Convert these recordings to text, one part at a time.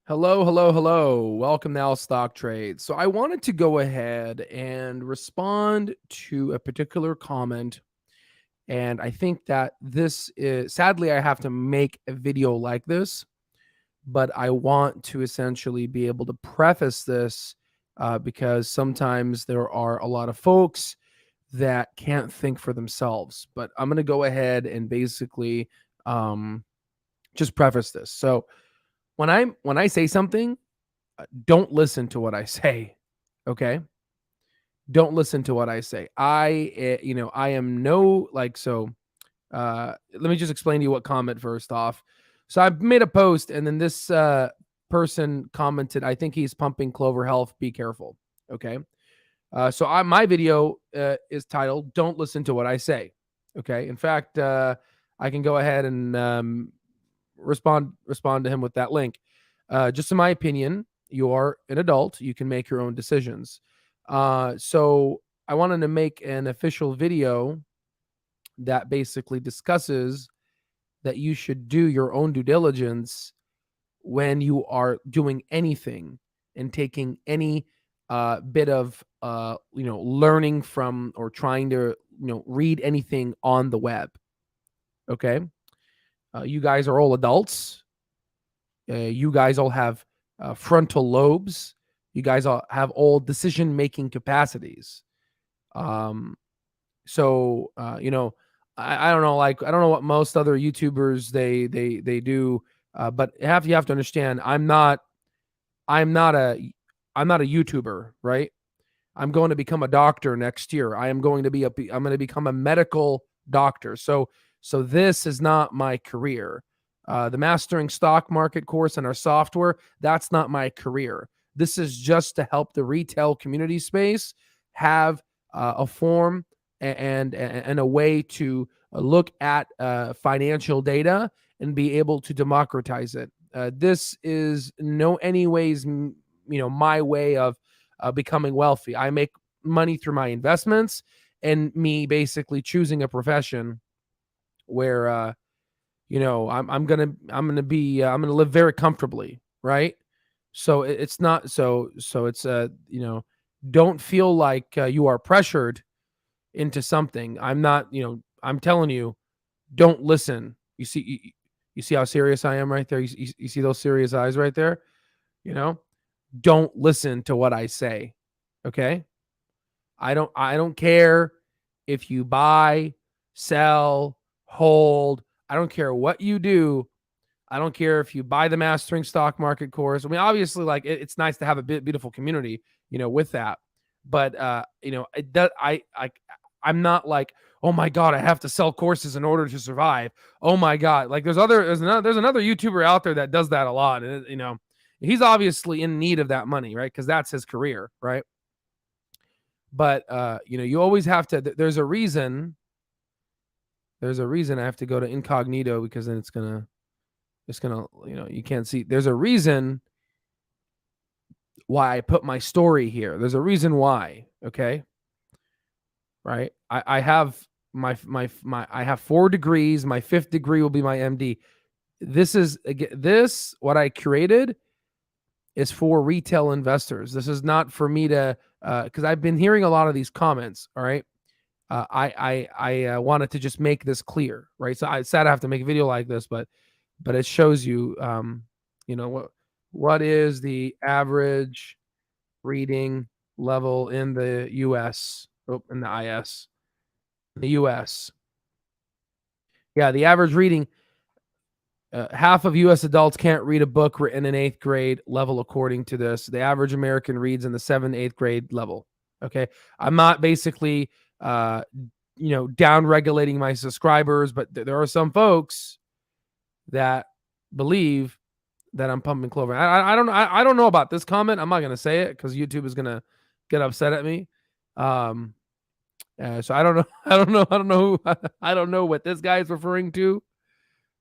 Hello, hello, hello. Welcome to Al Stock Trade. So I wanted to go ahead and respond to a particular comment. And I think that this is sadly, I have to make a video like this, but I want to essentially be able to preface this because sometimes there are a lot of folks that can't think for themselves. But I'm going to go ahead and basically just preface this. So when I say something, don't listen to what I say. Okay. Don't listen to what I say. I am no like, so let me just explain to you what comment first off. So I made a post and then this person commented, I think he's pumping Clover Health. Be careful. Okay. My video is titled, Don't Listen to What I Say. Okay. In fact, I can go ahead and respond to him with that link. Just in my opinion, you are an adult. You can make your own decisions. So I wanted to make an official video that basically discusses that you should do your own due diligence when you are doing anything and taking any bit of learning from or trying to read anything on the web. Okay, you guys are all adults. You guys all have frontal lobes. You guys all have all decision-making capacities. So I don't know. Like, I don't know what most other YouTubers they do, but you have to understand. I'm not a YouTuber, right? I'm going to become a doctor next year. I'm going to become a medical doctor. So this is not my career. The Mastering Stock Market course and our software, that's not my career. This is just to help the retail community space have a form and a way to look at financial data and be able to democratize it. This is no any ways, my way of becoming wealthy. I make money through my investments and me basically choosing a profession where I'm gonna live very comfortably, right? So it's not so it's don't feel like you are pressured into something. I'm not, I'm telling you, don't listen. You see how serious I am right there. You see those serious eyes right there. Don't listen to what I say. Okay. I don't care if you buy, sell, hold. I don't care what you do. I don't care if you buy the Mastering Stock Market course. I mean, obviously, like it's nice to have a beautiful community, with that. But it does. I'm not like, oh my god, I have to sell courses in order to survive. Oh my god, like there's another YouTuber out there that does that a lot, and he's obviously in need of that money, right? Because that's his career, right? But you always have to. There's a reason. There's a reason I have to go to incognito because then it's gonna, you can't see. There's a reason why I put my story here. There's a reason why. Okay. Right. I have I have 4 degrees. My 5th degree will be my MD. What I created is for retail investors. This is not for me to, because I've been hearing a lot of these comments. All right. I wanted to just make this clear, right? So I said I have to make a video like this, but it shows you, what is the average reading level in the U.S. In the IS, the U.S. Yeah, the average reading. Half of U.S. adults can't read a book written in 8th grade level, according to this. The average American reads in the 7th, 8th grade level. Okay, I'm not basically down regulating my subscribers, but there are some folks that believe that I'm pumping Clover. I don't know about this comment. I'm not gonna say it because YouTube is gonna get upset at me. So I don't know. I don't know what this guy is referring to,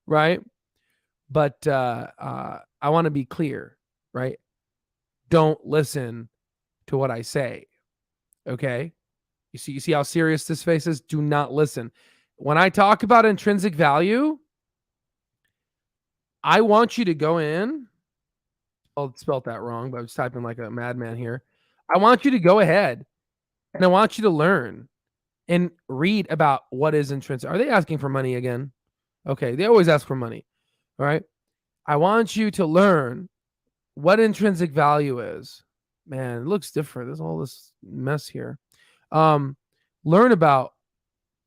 right? But I want to be clear, right? Don't listen to what I say. Okay. You see how serious this face is? Do not listen. When I talk about intrinsic value, I want you to go in I'll spelt that wrong, but I was typing like a madman here. I want you to go ahead and I want you to learn and read about what is intrinsic. Are they asking for money again? Okay, they always ask for money. All right. I want you to learn what intrinsic value is. Man, it looks different. There's all this mess here. Learn about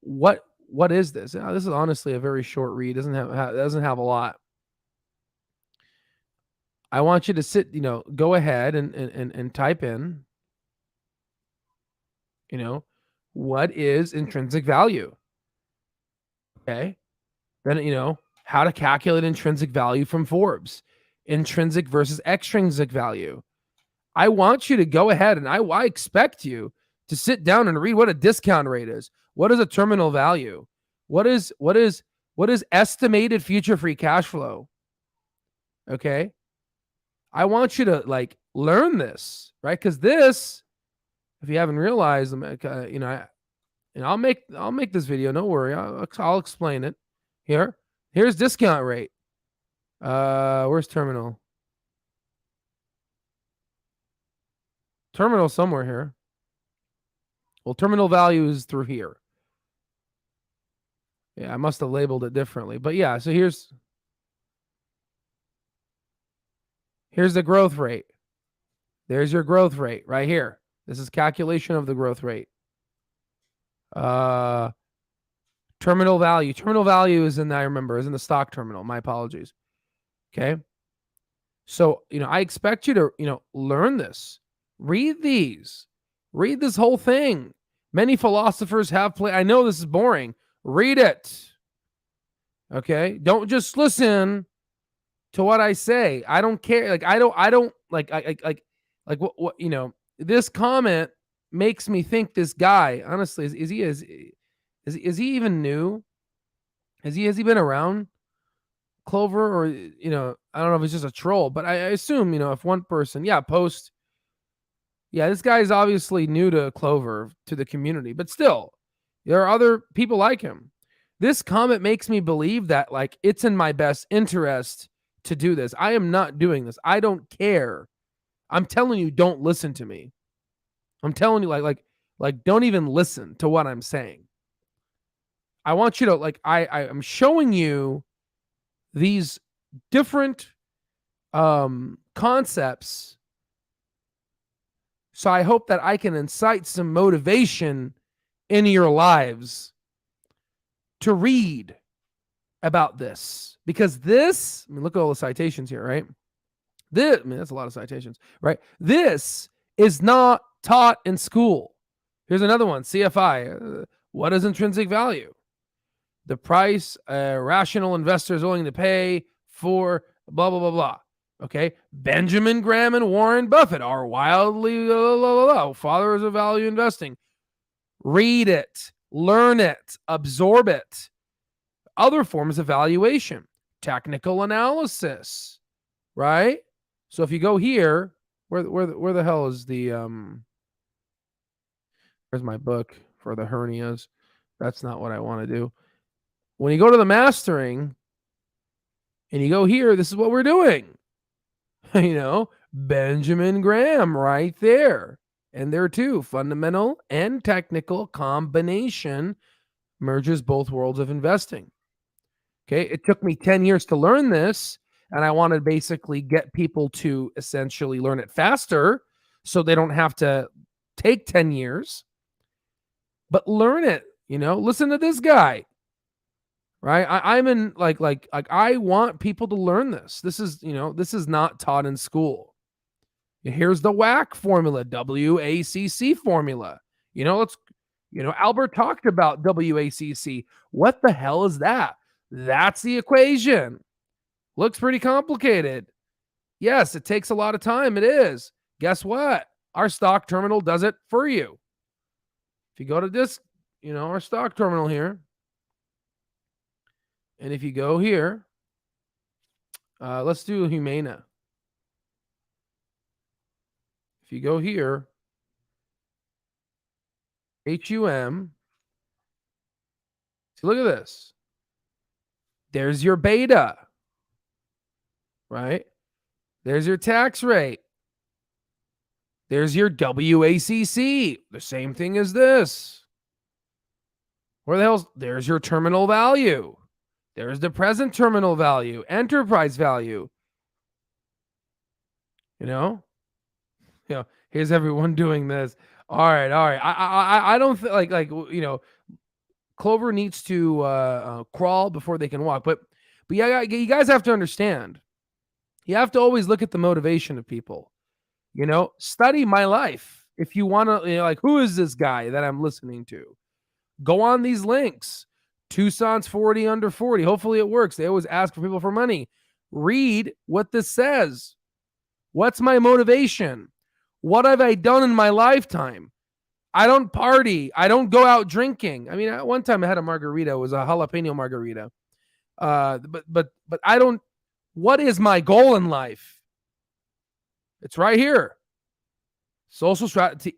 what is this? This is honestly a very short read. Doesn't have a lot. I want you to sit, go ahead and type in, what is intrinsic value? Okay. Then, how to calculate intrinsic value from Forbes, intrinsic versus extrinsic value. I want you to go ahead and I expect you to sit down and read what a discount rate is. What is a terminal value? What is estimated future free cash flow? Okay. I want you to learn this, right? Because this, if you haven't realized, I'll make this video. Don't worry, I'll explain it. Here's discount rate. Where's terminal? Terminal somewhere here. Well, terminal value is through here. Yeah, I must have labeled it differently, but yeah. So here's the growth rate. There's your growth rate right here. This is calculation of the growth rate. Terminal value. Terminal value is in the stock terminal. My apologies. Okay. So, I expect you to, learn this. Read these. Read this whole thing. Many philosophers have I know this is boring. Read it. Okay? Don't just listen to what I say. I don't care. What this comment makes me think this guy, honestly, is he even new? Has he been around Clover, or I don't know if it's just a troll, but I assume, if one person, this guy is obviously new to Clover, to the community, but still, there are other people like him. This comment makes me believe that it's in my best interest to do this. I am not doing this. I don't care. I'm telling you, don't listen to me. I'm telling you, don't even listen to what I'm saying. I want you to I'm showing you these different concepts. So I hope that I can incite some motivation in your lives to read about this. Because this, look at all the citations here, right? That's a lot of citations, right? This is not taught in school. Here's another one, CFI. What is intrinsic value? The price rational investors willing to pay for blah, blah, blah, blah. Okay. Benjamin Graham and Warren Buffett are wildly fathers of value investing. Read it, learn it, absorb it. Other forms of valuation, technical analysis, right? So if you go here, where the hell is the where's my book for the hernias? That's not what I want to do. When you go to the mastering and you go here, this is what we're doing. Benjamin Graham right there. And there too, fundamental and technical combination merges both worlds of investing. Okay. It took me 10 years to learn this. And I want to basically get people to essentially learn it faster so they don't have to take 10 years. But learn it, listen to this guy. Right. I'm in I want people to learn this. This is not taught in school. Here's the WACC formula, WACC formula. Albert talked about WACC. What the hell is that? That's the equation. Looks pretty complicated. Yes, it takes a lot of time. It is. Guess what? Our stock terminal does it for you. If you go to this, our stock terminal here, and if you go here, let's do Humana. If you go here, HUM, see, look at this. There's your beta, right? There's your tax rate. There's your WACC, the same thing as this. Where the hell's, there's your terminal value. There's the present terminal value, enterprise value. You know, here's everyone doing this. All right. I don't like Clover needs to crawl before they can walk. But yeah, you guys have to understand. You have to always look at the motivation of people. Study my life. If you want to, like, who is this guy that I'm listening to? Go on these links. Tucson's 40 under 40. Hopefully it works. They always ask for people for money. Read what this says. What's my motivation? What have I done in my lifetime? I don't party. I don't go out drinking. I mean, at one time I had a margarita. It was a jalapeno margarita. But I don't. What is my goal in life? It's right here. Social strategy,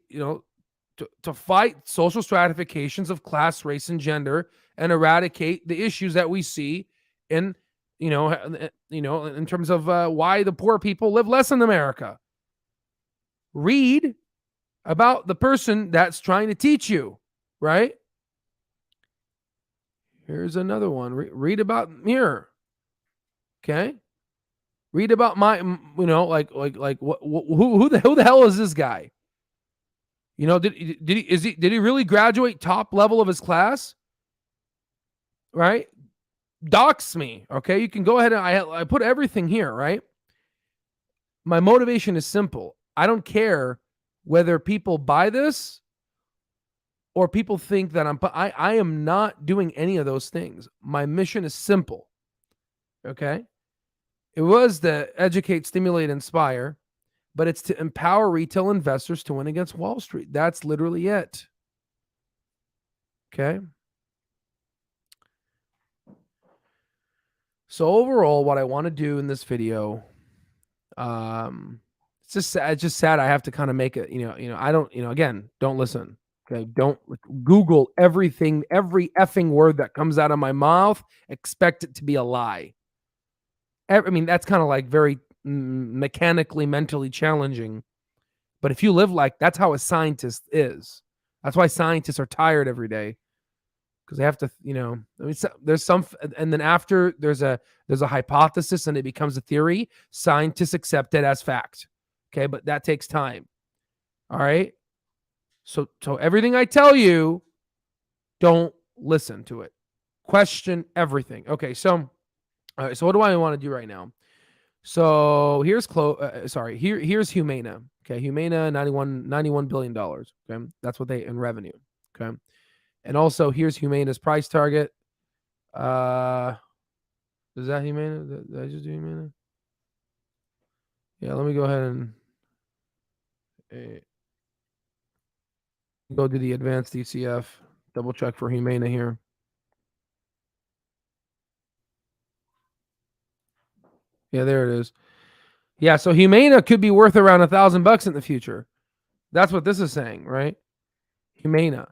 to fight social stratifications of class, race, and gender, and eradicate the issues that we see in terms of why the poor people live less in America. Read about the person that's trying to teach you, right? Here's another one. Read about here. Okay. Read about my, who the hell is this guy? Did he really graduate top level of his class? Right? Dox me. Okay. You can go ahead and I put everything here, right? My motivation is simple. I don't care whether people buy this or people think that I am not doing any of those things. My mission is simple. Okay. It was to educate, stimulate, inspire, but it's to empower retail investors to win against Wall Street. That's literally it. Okay. So overall, what I want to do in this video, it's just sad. I have to kind of make it, I don't, again, don't listen. Okay. Don't Google everything, every effing word that comes out of my mouth, expect it to be a lie. I mean, that's kind of like very mechanically, mentally challenging. But if you live that's how a scientist is. That's why scientists are tired every day, because they have to, there's some, and then after there's a hypothesis and it becomes a theory, scientists accept it as fact. Okay, but that takes time. All right. So everything I tell you, don't listen to it. Question everything. Okay, so all right, so what do I want to do right now? So here's here's Humana. Okay, Humana, $91 billion. Okay, that's what they in revenue. Okay, and also here's Humana's price target. Is that Humana? Did I just do Humana? Yeah, let me go ahead and go to the advanced DCF. Double check for Humana here. Yeah, there it is. Yeah, so Humana could be worth around $1,000 in the future. That's what this is saying, right? Humana,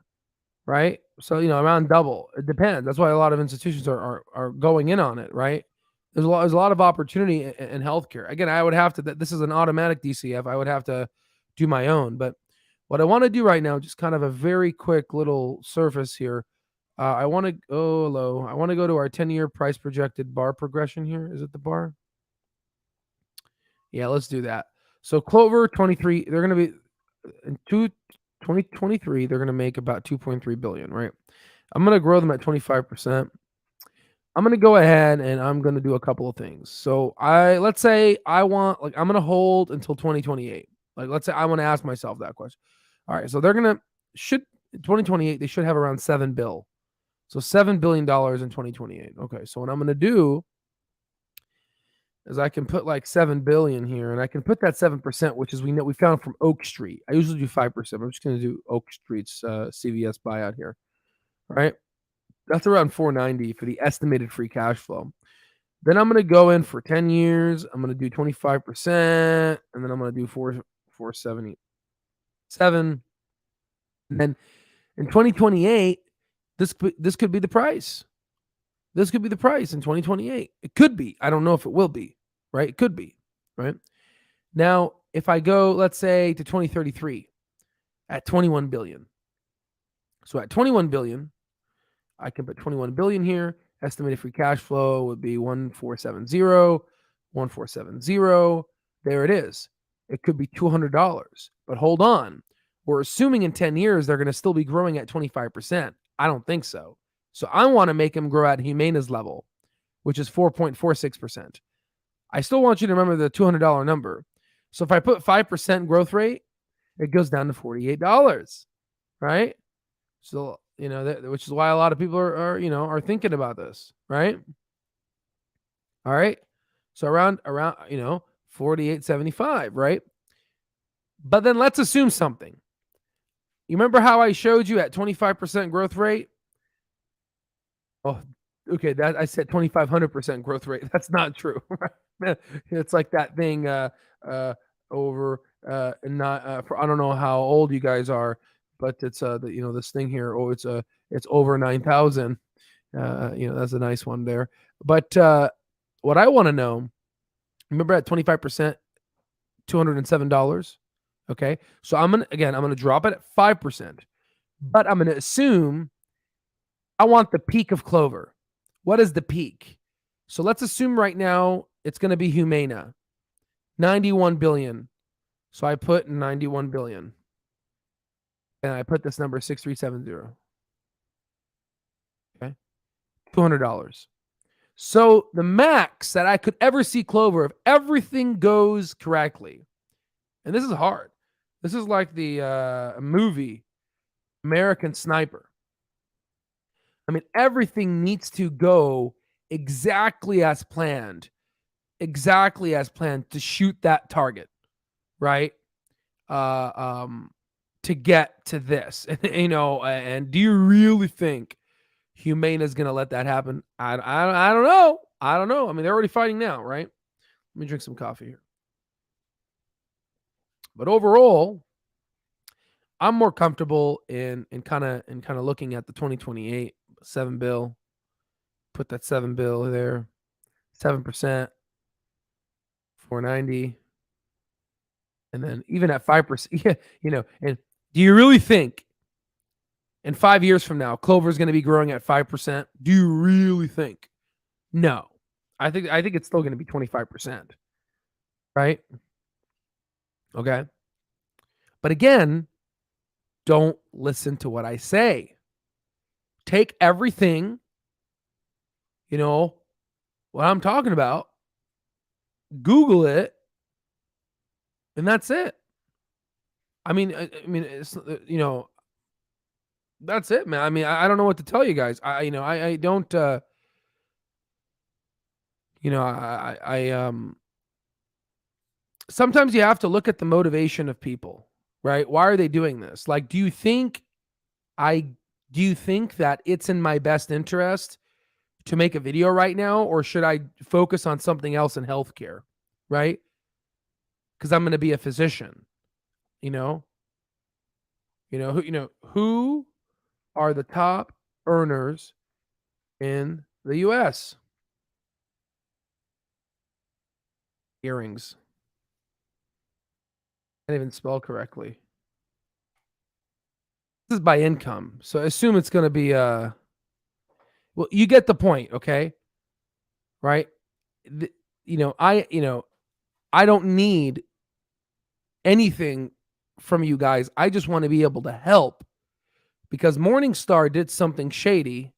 right? So around double. It depends. That's why a lot of institutions are going in on it, right? There's a lot of opportunity in healthcare. Again, I would have to. This is an automatic DCF. I would have to do my own. But what I want to do right now, just kind of a very quick little surface here. I want to go low. I want to go to our 10-year price projected bar progression here. Is it the bar? Yeah, let's do that. So Clover 23, they're going to be in 2023, they're going to make about 2.3 billion, right? I'm going to grow them at 25%. I'm going to go ahead and I'm going to do a couple of things. So let's say I'm going to hold until 2028. Let's say I want to ask myself that question. All right. So they're going to, in 2028, they should have around $7 billion. So $7 billion in 2028. Okay. So what I'm going to do is I can put like 7 billion here, and I can put that 7%, which is we found from Oak Street. I usually do 5%. I'm just going to do Oak Street's CVS buyout here. All right. That's around 490 for the estimated free cash flow. Then I'm going to go in for 10 years. I'm going to do 25%, and then I'm going to do 477. And then in 2028, this could be the price. This could be the price in 2028. It could be. I don't know if it will be, right? It could be, right? Now, if I go, let's say, to 2033 at 21 billion. So at 21 billion, I can put 21 billion here. Estimated free cash flow would be 1470, 1470. There it is. It could be $200. But hold on. We're assuming in 10 years they're going to still be growing at 25%. I don't think so. So I want to make them grow at Humaina's level, which is 4.46%. I still want you to remember the $200 number. So if I put 5% growth rate, it goes down to $48, right? So, which is why a lot of people are thinking about this, right? All right. So around 48.75, right? But then let's assume something. You remember how I showed you at 25% growth rate? Oh, okay. That I said 2,500% growth rate. That's not true. Right? It's like that thing over not for, I don't know how old you guys are, but it's this thing here. Oh, it's over 9,000. That's a nice one there. But what I want to know, remember at 25%, $207. Okay. So I'm going to drop it at 5%, but I'm going to assume I want the peak of Clover. What is the peak? So let's assume right now it's going to be Humana, 91 billion. So I put 91 billion. And I put this number 6370. Okay. $200. So the max that I could ever see Clover, if everything goes correctly, and this is hard. This is like the movie American Sniper. I mean, everything needs to go exactly as planned to shoot that target, right? To get to this, and do you really think Humana is going to let that happen? I don't know. I don't know. I mean, they're already fighting now, right? Let me drink some coffee here. But overall, I'm more comfortable in kind of looking at the 2028 7 bill. Put that 7 bill there, 7%, 490, and then even at 5%, And do you really think in 5 years from now Clover is going to be growing at 5%? Do you really think? No, I think it's still going to be 25%, right? Okay, but again, don't listen to what I say. Take everything, what I'm talking about, Google it, and that's it. I mean, it's, that's it, man. I mean, I don't know what to tell you guys. I don't, sometimes you have to look at the motivation of people, right? Why are they doing this? Like, do you think that it's in my best interest to make a video right now, or should I focus on something else in healthcare, right? Because I'm going to be a physician, who are the top earners in the U.S.? Earrings. I didn't even spell correctly. This is by income, so I assume it's going to be well, you get the point, okay? Right? I don't need anything from you guys. I just want to be able to help, because Morningstar did something shady.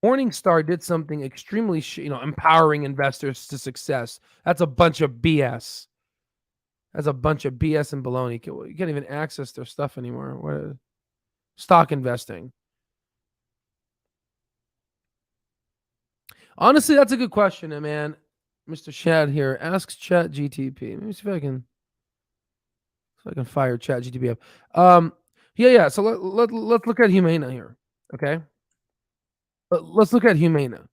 Morningstar did something extremely, empowering investors to success. That's a bunch of BS. That's a bunch of BS and baloney. You can't even access their stuff anymore. What? Stock investing. Honestly, that's a good question, man. Mr. Chad here asks Chat GTP. Let me see if I can fire Chat GTP up. Yeah. So let's look at Humana here. Okay. Let's look at Humana.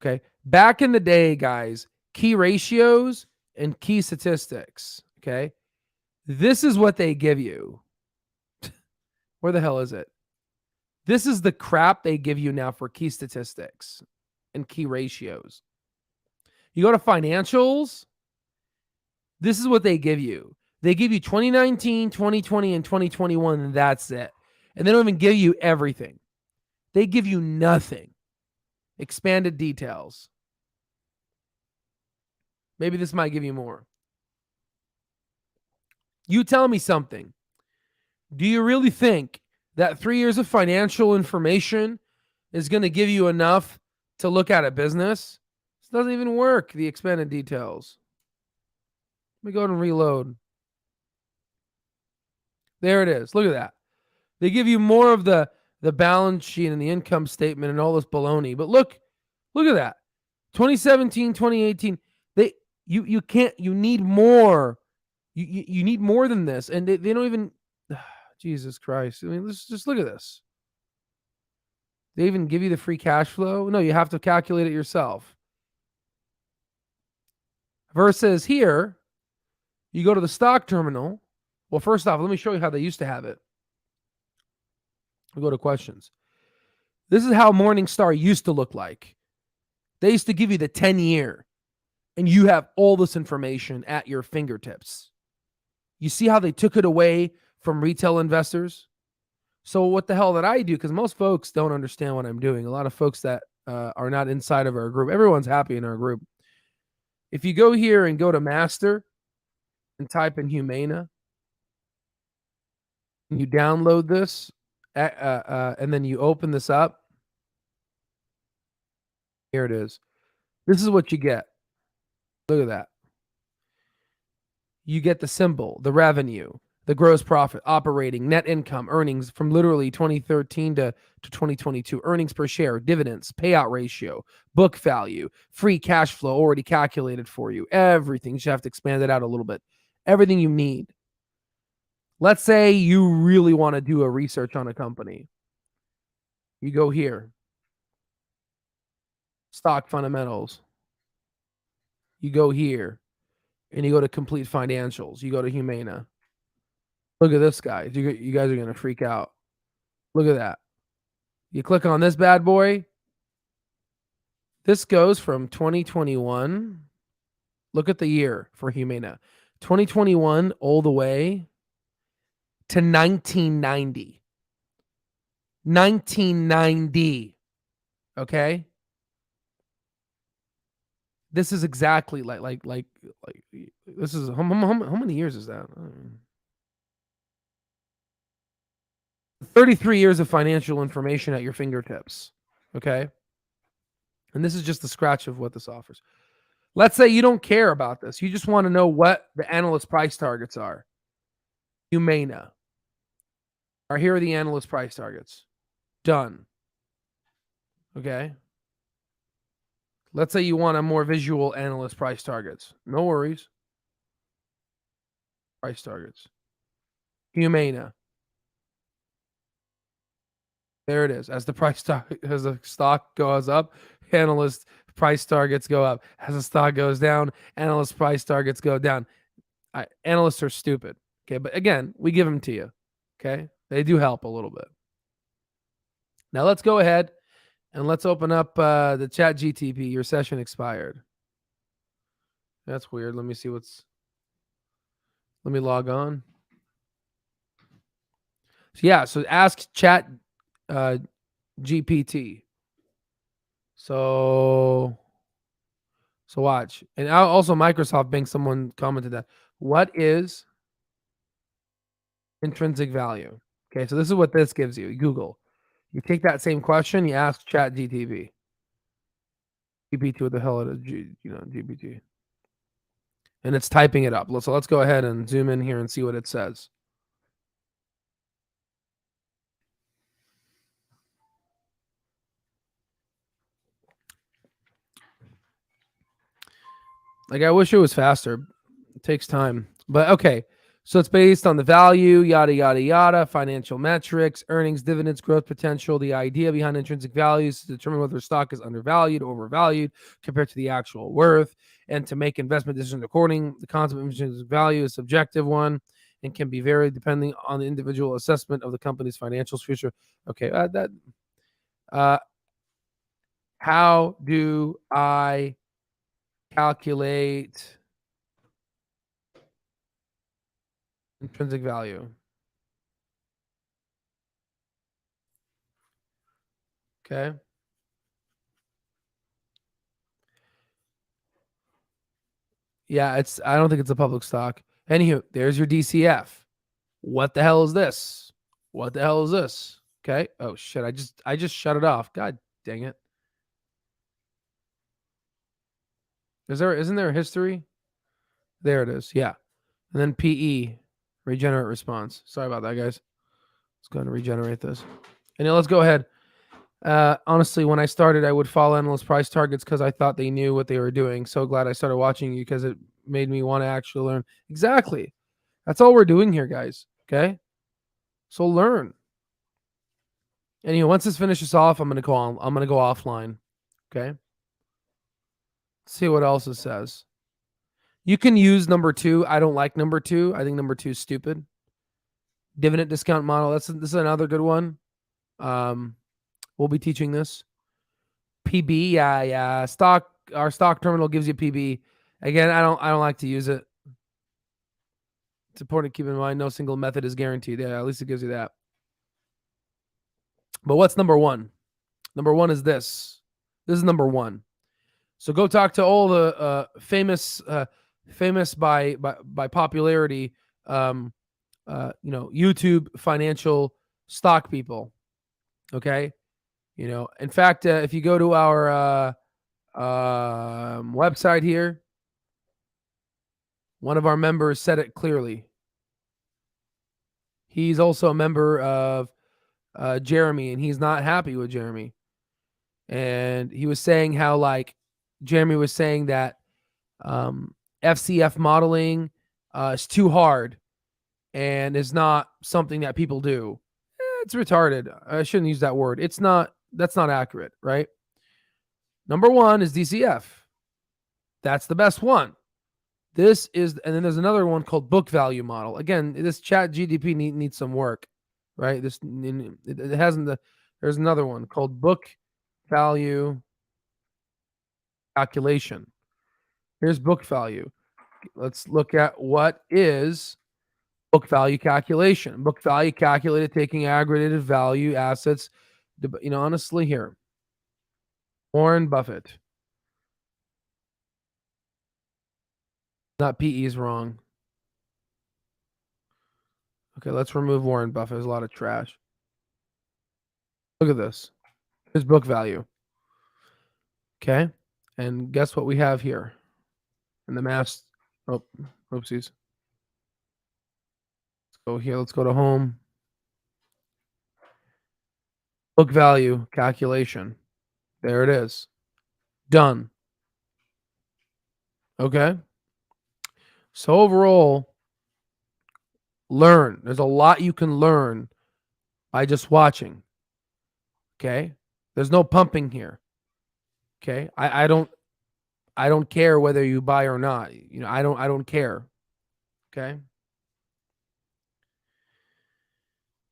Okay. Back in the day, guys, key ratios and key statistics. Okay. This is what they give you. Where the hell is it? This is the crap they give you now for key statistics and key ratios. You go to financials, this is what they give you. They give you 2019, 2020, and 2021, and that's it. And they don't even give you everything. They give you nothing. Expanded details. Maybe this might give you more. You tell me something. Do you really think that 3 years of financial information is going to give you enough to look at a business? This doesn't even work, the expanded details. Let me go ahead and reload. There it is. Look at that. They give you more of the balance sheet and the income statement and all this baloney. But look at that. 2017, 2018. You can't, you need more. You need more than this. And they don't even, Jesus Christ. I mean, let's just look at this. They even give you the free cash flow? No, you have to calculate it yourself. Versus here, you go to the stock terminal. Well, first off, let me show you how they used to have it. We'll go to questions. This is how Morningstar used to look like. They used to give you the 10-year, and you have all this information at your fingertips. You see how they took it away from retail investors? So what the hell did I do? Because most folks don't understand what I'm doing. A lot of folks that are not inside of our group. Everyone's happy in our group. If you go here and go to master and type in Humana, and you download this, and then you open this up. Here it is. This is what you get. Look at that. You get the symbol, the revenue, the gross profit, operating, net income, earnings from literally 2013 to 2022, earnings per share, dividends, payout ratio, book value, free cash flow already calculated for you. Everything. You should have to expand it out a little bit. Everything you need. Let's say you really want to do a research on a company. You go here. Stock fundamentals. You go here. And you go to complete financials. You go to Humana. Look at this, guys. You guys are going to freak out. Look at that. You click on this bad boy. This goes from 2021. Look at the year for Humana. 2021 all the way to 1990. 1990. Okay? This is exactly like this is how many years is that? 33 years of financial information at your fingertips. Okay? And this is just the scratch of what this offers. Let's say you don't care about this. You just want to know what the analyst price targets are. Humana. Or here are the analyst price targets. Done. Okay? Let's say you want a more visual analyst price targets. No worries. Price targets. Humana. There it is. As the stock goes up, analyst price targets go up. As the stock goes down, analyst price targets go down. Analysts are stupid. Okay, but again, we give them to you. Okay, they do help a little bit. Now let's go ahead and let's open up the chat GTP. Your session expired. That's weird. Let me see let me log on. So yeah, so ask chat GPT. So watch. And also Microsoft Bing, someone commented that. What is intrinsic value? Okay, so this is what this gives you. Google. You take that same question, you ask chat GPT. GPT, what the hell it is, GPT. And it's typing it up. So let's go ahead and zoom in here and see what it says. Like, I wish it was faster. It takes time. But okay. So it's based on the value, yada, yada, yada, financial metrics, earnings, dividends, growth potential. The idea behind intrinsic value is to determine whether a stock is undervalued or overvalued compared to the actual worth, and to make investment decisions according. The concept of intrinsic value is a subjective one and can be varied depending on the individual assessment of the company's financial future. Okay, how do I calculate intrinsic value. Okay. Yeah, I don't think it's a public stock. Anywho, there's your DCF. What the hell is this? What the hell is this? Okay. Oh shit, I just shut it off. God dang it. Isn't there a history? There it is. Yeah. And then PE, regenerate response. Sorry about that, guys. Let's go ahead and regenerate this. And now let's go ahead. Honestly, when I started, I would follow analyst price targets because I thought they knew what they were doing. So glad I started watching you because it made me want to actually learn. Exactly. That's all we're doing here, guys. Okay. So learn. And once this finishes off, I'm gonna go offline. Okay. Let's see what else it says. You can use number 2. I don't like number 2. I think number 2 is stupid. Dividend discount model. This is another good one. We'll be teaching this. PB, yeah. Our stock terminal gives you PB. Again, I don't like to use it. It's important to keep in mind no single method is guaranteed. Yeah, at least it gives you that. But what's number 1? Number 1 is this. This is number 1. So go talk to all the famous by popularity, YouTube financial stock people. Okay. In fact, if you go to our website here, one of our members said it clearly. He's also a member of Jeremy, and he's not happy with Jeremy. And he was saying how, Jeremy was saying that FCF modeling is too hard and is not something that people do. It's retarded. I shouldn't use that word. That's not accurate, right? Number 1 is DCF. That's the best one. And then there's another one called book value model. Again, this chat GDP needs some work, right? There's another one called book value calculation. Here's book value. Let's look at what is book value calculation. Book value calculated taking aggregated value assets. Honestly, here, Warren Buffett. Not PE is wrong. Okay, let's remove Warren Buffett. There's a lot of trash. Look at this. Here's book value. Okay, and guess what we have here? In the mass. Oh, oopsies. Let's go here. Let's go to home. Book value calculation. There it is. Done. Okay. So overall, learn. There's a lot you can learn by just watching. Okay. There's no pumping here. Okay. I don't care whether you buy or not. I don't care. Okay.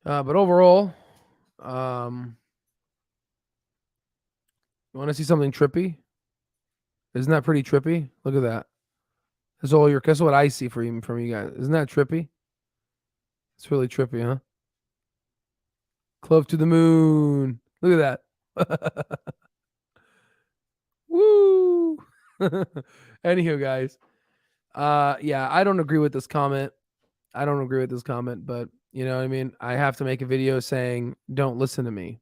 But overall, you want to see something trippy? Isn't that pretty trippy? Look at that. That's what I see from you guys. Isn't that trippy? It's really trippy, huh? CLOV to the moon. Look at that. Woo. Anywho, guys. Yeah, I don't agree with this comment. But you know what I mean? I have to make a video saying, don't listen to me.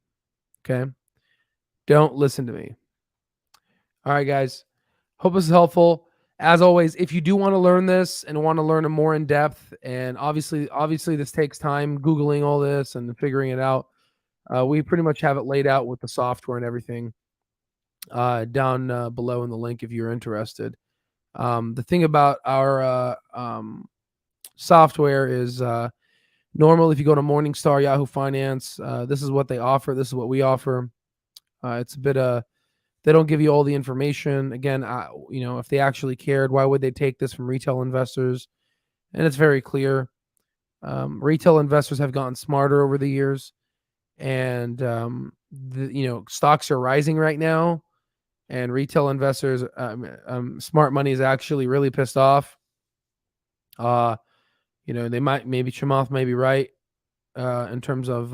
Okay? Don't listen to me. All right, guys. Hope this is helpful. As always, if you do want to learn this and want to learn it more in depth, and obviously this takes time, Googling all this and figuring it out. We pretty much have it laid out with the software and everything down below in the link if you're interested. The thing about our software is normally if you go to Morningstar, Yahoo Finance, this is what they offer. This is what we offer. It's a bit they don't give you all the information. Again, if they actually cared, why would they take this from retail investors? And it's very clear. Retail investors have gotten smarter over the years, and stocks are rising right now. and retail investors, smart money is actually really pissed off. They maybe Chamath may be right in terms of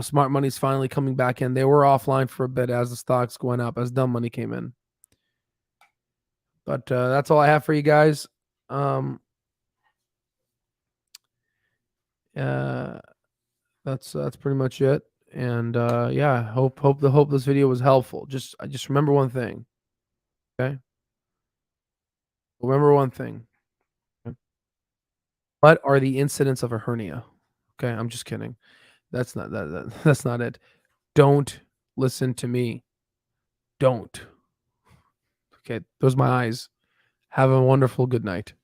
smart money's finally coming back in. They were offline for a bit as the stocks went up, as dumb money came in. But that's all I have for you guys. That's pretty much it. And yeah, hope this video was helpful. Just remember one thing. Okay? Remember one thing. Okay? What are the incidents of a hernia? Okay, I'm just kidding. That's not that's not it. Don't listen to me. Don't. Okay, those are my eyes. Have a wonderful good night.